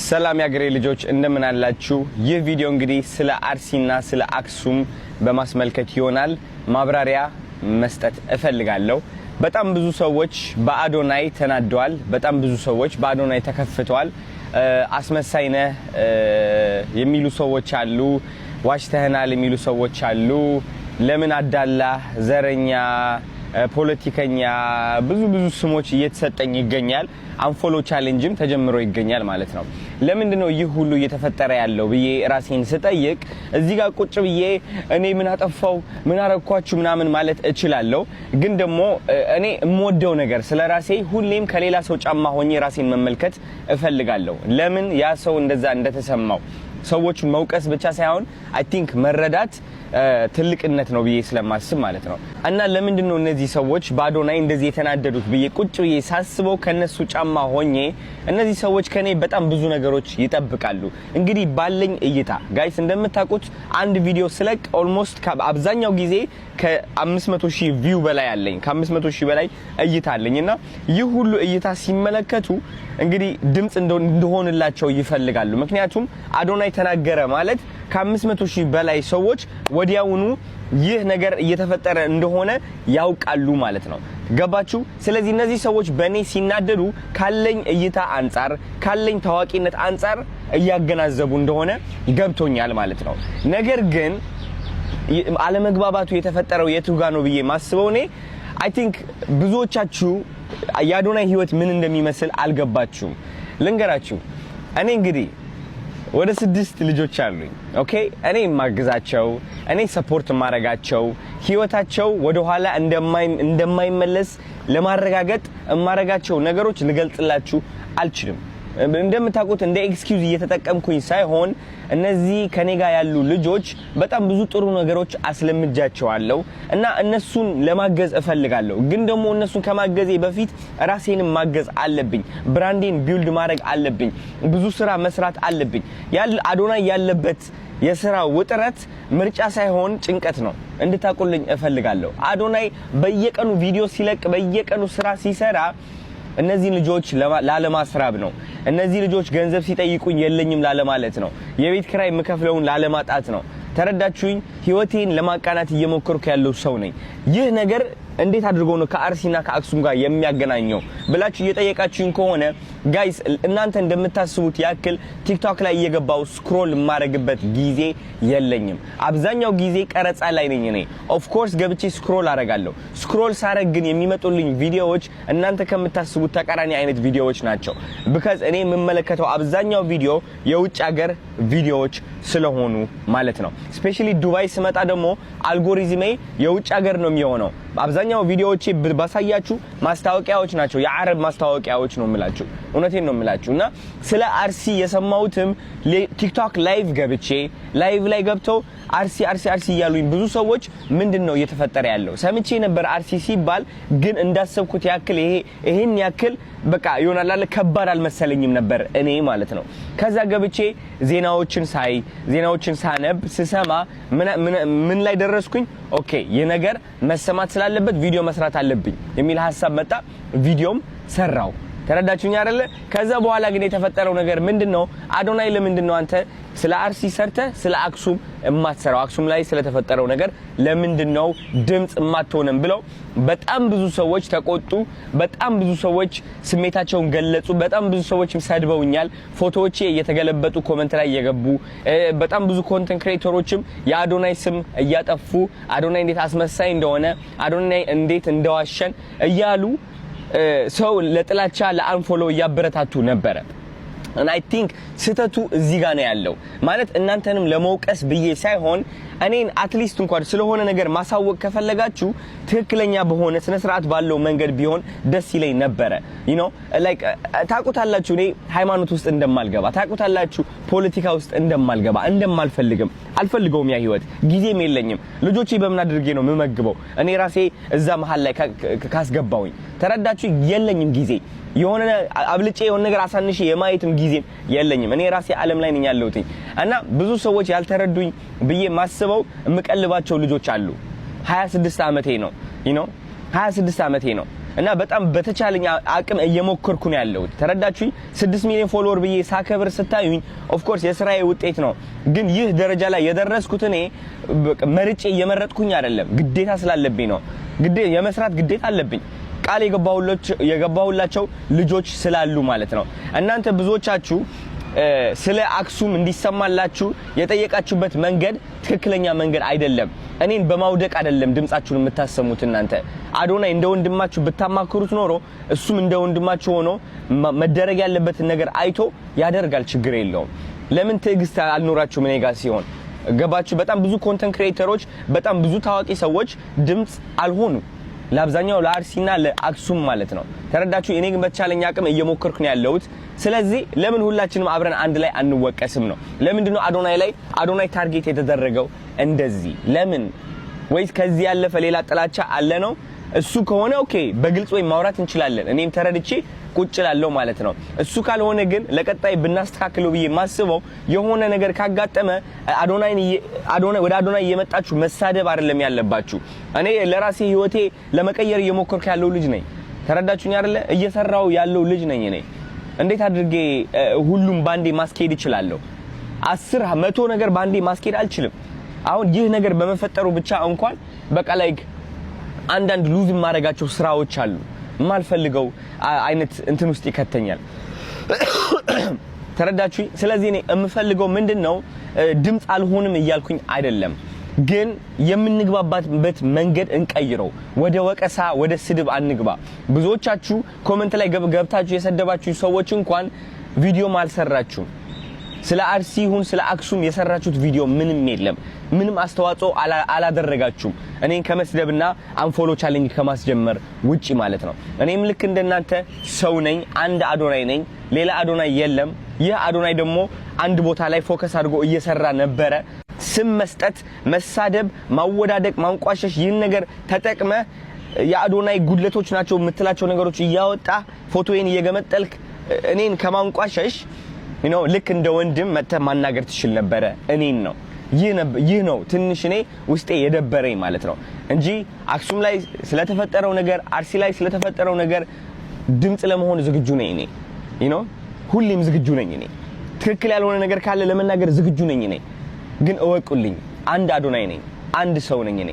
ሰላም ያገሬ ልጆች እንደምን አላችሁ? ይህ ቪዲዮ እንግዲህ ስለ አርሲና ስለ አክሱም በማስመልከት ይሆናል ማብራሪያ መስጠት እፈልጋለሁ። በጣም ብዙ ሰዎች በአዶናይ ተናደዋል። በጣም ብዙ ሰዎች በአዶናይ ተከፍተዋል። አስመሳይነ የሚሉ ሰዎች አሉ። ዋሽተህናል የሚሉ ሰዎች አሉ። ለምን አዳላ ዘረኛ ፖለቲከኛ ብዙ ስሞች እየተሰጠኝ ይገኛል። አንፎሎ ቻሌንጅም ተጀምሮ ይገኛል ማለት ነው። ለምንድነው ይህ ሁሉ እየተፈጠረ ያለው ብዬ ራሴን ስጠይቅ እዚህ ጋር ቁጭ ብዬ እኔ ምን አጠፋው ምን አረኳችሁ ምናምን ማለት እችላለሁ። ግን ደግሞ እኔ የምወደው ነገር ስለራሴ ሁሌም ከሌላ ሰው ጫማ ሆኜ ራሴን መመልከት እፈልጋለሁ። ለምን ያ ሰው እንደዛ እንደተሰማው ሰዎችን መውቀስ ብቻ ሳይሆን አይ ቲንክ መረዳት ትልቅነት ነው ብዬ ስለማስብ ማለት ነው። እና ለምንድነው እነዚህ ሰዎች በአዶናይ እንደዚህ የተናደዱት ብዬ ቁጭ ብዬ ሳስበው ከነሱ ጫማ ሆኜ እነዚህ ሰዎች ከኔ በጣም ብዙ ነገሮች ይጠብቃሉ። እንግዲህ ባለኝ እይታ ጋይስ እንደምታውቁት አንድ ቪዲዮ ስለቅ ኦልሞስት አብዛኛው ጊዜ ከ500,000 ቪው በላይ አለኝ። ከ500,000 በላይ እይታ አለኝና ይህ ሁሉ እይታ ሲመለከቱ እንግዲህ ድምጽ እንደሆንላቸው ይፈልጋሉ። ምክንያቱም አዶናይ ተናገረ ማለት ከ500,000 በላይ ሰዎች ወዲያውኑ ይህ ነገር እየተፈጠረ እንደሆነ ያውቃሉ ማለት ነው። ገባችሁ? ስለዚህ እነዚህ ሰዎች በኔ ሲናደዱ ካለኝ እይታ አንፃር ካለኝ ታዋቂነት አንፃር እያገናዘቡ እንደሆነ ገብቶኛል ማለት ነው። ነገር ግን አለመግባባቱ የተፈጠረው የቱጋ ነው ብዬ ማስበው እኔ አይ ቲንክ ብዙዎቻችሁ የአዶናይ ህይወት ምን እንደሚመስል አልገባችሁም። ልንገራችሁ። እኔ እንግዲህ ወደ 6 ልጆች አሉኝ። ኦኬ እኔ ማግዛቸው እኔ ሰፖርት ማረጋቸው ህይወታቸው ወደ ኋላ እንደማይመለስ ለማረጋገጥ ማረጋቸው ነገሮች ልገልጽላችሁ አልችልም። እንደምታውቁት እንደ ኤክስኪውዝ እየተጠቀምኩኝ ሳይሆን እነዚህ ከኔ ጋር ያሉ ልጆች በጣም ብዙ ጥሩ ነገሮች አስለምጃቸዋለሁ እና እነሱን ለማገዝ እፈልጋለሁ። ግን ደግሞ እነሱን ከማገዜ በፊት ራሴንም ማገዝ አለብኝ። ብራንዴን ቢልድ ማድረግ አለብኝ። ብዙ ስራ መስራት አለብኝ። አዶናይ ያለበት የሥራ ውጥረት ምርጫ ሳይሆን ጭንቀት ነው እንድታቁልኝ እፈልጋለሁ። አዶናይ በየቀኑ ቪዲዮ ሲለቅ በየቀኑ ስራ ሲሰራ እነዚህ ልጆች ላለማስራብ ነው። እነዚህ ልጆች ገንዘብ ሲጠይቁኝ የለኝም ላለማለት ነው። የቤት ኪራይ የምከፍለውን ላለማጣት ነው። ተረዳችሁኝ? ህይወቴን ለማቃናት እየሞከርኩ ያለው ሰው ነኝ። ይህ ነገር እንዴት አድርጎ ነው ከአርሲና ከአክሱም ጋር የሚያገናኘው ብላችሁ እየጠየቃችሁኝ ከሆነ ጋይስ እናንተ እንደምታስቡት ያክል ቲክቶክ ላይ እየገባው ስክሮል ማረግበት ጊዜ የለኝም። አብዛኛው ጊዜ ቀረጻ ላይ ነኝ እኔ። ኦፍ ኮርስ ገብቼ ስክሮል አረጋለሁ። ስክሮል ሳረግ ግን የሚመጡልኝ ቪዲዮዎች እናንተ ከምታስቡት ተቃራኒ አይነት ቪዲዮዎች ናቸው። because እኔ የምመለከተው አብዛኛው ቪዲዮ የውጭ ሀገር ቪዲዮዎች ስለሆኑ ማለት ነው። ስፔሻሊ ዱባይ ስመጣ ደግሞ አልጎሪዝሜ የውጭ ሀገር ነው የሚሆነው። አብዛኛው ቪዲዮዎቼ ባሳያችሁ ማስታወቂያዎች ናቸው። የአረብ ማስታወቂያዎች ነው የምላችሁ። እውነቴን ነው የምላችሁ። እና ስለ አርሲ የሰማሁትም ቲክቶክ ላይቭ ገብቼ ላይቭ ላይ ገብተው አርሲ እያሉኝ ብዙ ሰዎች ምንድነው እየተፈጠረ ያለው ሰምቼ ነበር። አርሲ ሲባል ግን እንዳሰብኩት ያክል ይሄን ያክል በቃ ይሆናል አለ ከባድ አልመሰለኝም ነበር እኔ ማለት ነው። ከዛ ገብቼ ዜናዎችን ሳነብ ስሰማ ምን ላይ ደረስኩኝ? ኦኬ የነገር መሰማት ስላለበት ቪዲዮ መስራት አለብኝ የሚል ሐሳብ መጣ። ቪዲዮም ሰራው። ተረዳችሁኝ አይደለ? ከዛ በኋላ ግን የተፈጠረው ነገር ምንድነው? አዶናይ ለምንድነው አንተ ስለ አርሲ ሰርተ ስለ አክሱም የማትሰራው? አክሱም ላይ ስለተፈጠረው ነገር ለምንድነው ድምጽ የማትሆንም ብለው በጣም ብዙ ሰዎች ተቆጡ። በጣም ብዙ ሰዎች ስሜታቸውን ገለጹ። በጣም ብዙ ሰዎችም ሰድበውኛል። ፎቶዎቼ እየተገለበጡ ኮሜንት ላይ እየገቡ በጣም ብዙ ኮንተንት ክሬተሮችም የአዶናይ ስም እያጠፉ አዶናይ እንዴት አስመሳይ እንደሆነ አዶናይ እንዴት እንደዋሸን እያሉ ሰው ለጥላቻ ለአንፎሎ ያበረታቱ ነበር። and I think ስተቱ እዚህ ጋር ነው ያለው ማለት እናንተንም ለመውቀስ ብዬ ሳይሆን እኔን አትሊስት እንኳን ስለሆነ ነገር ማሳወቅ ከፈለጋችሁ ትክክለኛ በሆነ ስነ ስርዓት ባለው መንገድ ቢሆን ደስ ይለኝ ነበር። you know like ታቁታላችሁ እኔ ሃይማኖት ውስጥ እንደማልገባ ታቁታላችሁ፣ ፖለቲካ ውስጥ እንደማልገባ አልፈልገውም። ያ ህይወት ጊዜም የለኝም። ልጆቼ በምን አድርጌ ነው የምመግበው እኔ ራሴ እዛ መሃል ላይ ካስገባውኝ? ተረዳችሁ? የለኝም ጊዜ የሆነ አብልጬ የሆነ ነገር አሳንሼ የማየትም ጊዜም የለኝም። እኔ ራሴ ዓለም ላይ ነኝ ያለሁት እና ብዙ ሰዎች ያልተረዱኝ ብዬ ማስበው የምቀልባቸው ልጆች አሉ። 26 ዓመቴ ነው you know 26 ዓመቴ ነው እና በጣም በተቻለኝ አቅም እየሞከርኩ ነው ያለሁት። ተረዳችሁኝ? 6 ሚሊዮን ፎሎወር ብዬ ሳከብር ስታዩኝ ኦፍ ኮርስ የስራዬ ውጤት ነው። ግን ይህ ደረጃ ላይ የደረስኩት እኔ መርጬ እየመረጥኩኝ አይደለም፣ ግዴታ ስላለብኝ ነው። የመስራት ግዴታ አለብኝ። ቃል የገባሁላቸው ልጆች ስላሉ ማለት ነው። እናንተ ብዙዎቻችሁ ስለ አክሱም እንዲሰማላችሁ የጠየቃችሁበት መንገድ ትክክለኛ መንገድ አይደለም። እኔን በማውደቅ አይደለም ድምጻችሁን የምታሰሙት። እናንተ አዶናይ እንደ ወንድማችሁ ብታማክሩት ኖሮ እሱም እንደ ወንድማችሁ ሆኖ መደረግ ያለበትን ነገር አይቶ ያደርጋል፣ ችግር የለውም። ለምን ትዕግስት አልኖራችሁም እኔ ጋር ሲሆን? ገባችሁ? በጣም ብዙ ኮንተንት ክሬተሮች፣ በጣም ብዙ ታዋቂ ሰዎች ድምጽ አልሆኑ ለአብዛኛው ለአርሲና ለአክሱም ማለት ነው። ተረዳችሁ? እኔ ግን በተቻለኝ አቅም እየሞከርኩ ነው ያለሁት። ስለዚህ ለምን ሁላችንም አብረን አንድ ላይ አንወቀስም ነው? ለምንድነው አዶናይ ታርጌት የተደረገው እንደዚህ? ለምን? ወይስ ከዚህ ያለፈ ሌላ ጥላቻ አለ ነው? እሱ ከሆነ ኦኬ በግልጽ ወይ ማውራት እንችላለን። እኔም ተረድቼ ቁጭ ላለው ማለት ነው። እሱ ካልሆነ ግን ለቀጣይ ብናስተካክለው ብዬ ማስበው የሆነ ነገር ካጋጠመ ወደ አዶናይ እየመጣችሁ መሳደብ አይደለም ያለባችሁ። እኔ ለራሴ ህይወቴ ለመቀየር እየሞከርኩ ያለው ልጅ ነኝ። ተረዳችሁኝ አይደለ? እየሰራው ያለው ልጅ ነኝ እኔ። እንዴት አድርጌ ሁሉም ባንዴ ማስኬድ እችላለሁ? 10 100 ነገር ባንዴ ማስኬድ አልችልም። አሁን ይህ ነገር በመፈጠሩ ብቻ እንኳን በቃ ላይክ አንዳንድ ሉዝ ማረጋቸው ስራዎች አሉ። ማልፈልገው አይነት እንትን ውስጥ ይከተኛል። ተረዳችሁ? ስለዚህ እኔ የምፈልገው ምንድነው ድምጽ አልሆንም እያልኩኝ አይደለም፣ ግን የምንግባባበት መንገድ እንቀይረው። ወደ ወቀሳ ወደ ስድብ አንግባ። ብዙዎቻችሁ ኮሜንት ላይ ገብታችሁ የሰደባችሁ ሰዎች እንኳን ቪዲዮ አልሰራችሁም። ስለ አርሲ ይሁን ስለ አክሱም የሰራችሁት ቪዲዮ ምንም የለም። ምንም አስተዋጽኦ አላደረጋችሁም እኔን ከመስደብና አንፎሎ ቻሌንጅ ከማስጀመር ውጪ ማለት ነው። እኔም ልክ እንደናንተ ሰው ነኝ። አንድ አዶናይ ነኝ፣ ሌላ አዶናይ የለም። ይህ አዶናይ ደግሞ አንድ ቦታ ላይ ፎከስ አድርጎ እየሰራ ነበረ። ስም መስጠት፣ መሳደብ፣ ማወዳደቅ፣ ማንቋሸሽ ይህን ነገር ተጠቅመ የአዶናይ ጉድለቶች ናቸው የምትላቸው ነገሮች እያወጣ ፎቶዬን እየገመጠልክ እኔን ከማንቋሸሽ ልክ እንደ ወንድም መጥተህ ማናገር ትችል ነበረ እኔን ነው። ይህ ነው ትንሽ እኔ ውስጤ የደበረኝ ማለት ነው እንጂ አክሱም ላይ ስለተፈጠረው ነገር፣ አርሲ ላይ ስለተፈጠረው ነገር ድምጽ ለመሆን ዝግጁ ነኝ እኔ። ሁሌም ዝግጁ ነኝ እኔ። ትክክል ያልሆነ ነገር ካለ ለመናገር ዝግጁ ነኝ እኔ። ግን እወቁልኝ፣ አንድ አዶናይ ነኝ፣ አንድ ሰው ነኝ እኔ።